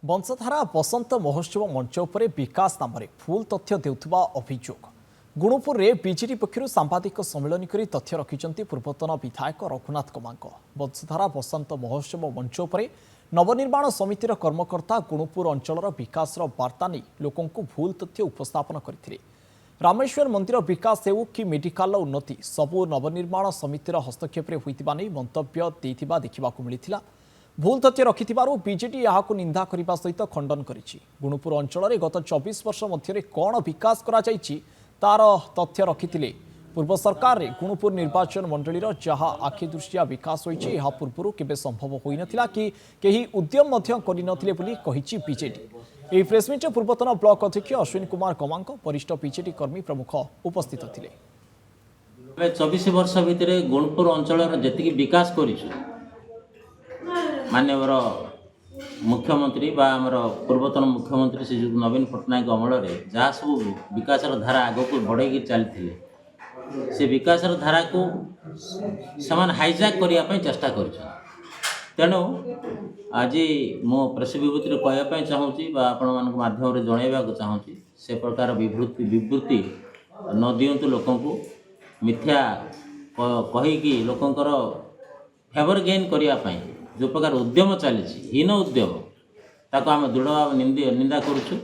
बंशधारा बसंत महोत्सव मंच उपर विकास नाम भूल तथ्य देउथुबा अभियोग गुणुपुर में बीजेडी पक्षर सांबादिक सम्मेलन कर तथ्य रखिंट पूर्वतन विधायक रघुनाथ कमांक। बंशधारा बसंत महोत्सव मंच उपर नवनिर्माण समितिर कर्मकर्ता गुणुपुर अंचल विकास वार्ता नहीं लोकों भूल तथ्य उपस्थापन करते। रामेश्वर मंदिर विकास हेउ कि मेडिकल उन्नति सबू नवनिर्माण समितिर हस्तक्षेप होता नहीं मंतव्य देथिबा देखिबाकु मिलिथिला। भूल तथ्य रखिथिबारु बीजेडी याहाकु निंदा करिबा सहित खंडन करिछि। गुणुपुर अंचल गत 24 वर्ष मध्य कौन विकास करा जाइछि तार तथ्य रखिथिले। पूर्व सरकार रे गुणुपुर निर्वाचन मंडली जहाँ आखिदृष्टिया विकास होइछि यहा पूर्व केबे संभव होई नथिला कि केही उद्यम मध्य करि नथिले बोली कहिछि बीजेडी। एही प्रेसमिट पूर्वतन ब्लॉक अध्यक्ष अश्विन कुमार कमांक वरिष्ठ बीजेडी कर्मी प्रमुख उपस्थित थिले। 24 वर्ष भितर गुणुपुर अंचल जेतिकी विकास करिछु माननीय मुख्यमंत्री बा आमर पूर्वतन मुख्यमंत्री श्री नवीन पट्टनायक अमल जहाँ सब विकास धारा आग को बढ़े चलते से विकास धारा को समान हाइजैक करने चेष्टा कर। तेणु आज मो प्रेस विवृत्ति कहवाई चाहूँगी आपण माध्यम जनवाक चाहूँगी से प्रकार विवृत्ति न दिंतु लोक मिथ्या कहीकि लोकंर फेवर गेन करने जो प्रकार उद्यम चली हीन उद्यम ताको आम दृढ़ भाव निंदा करुछु।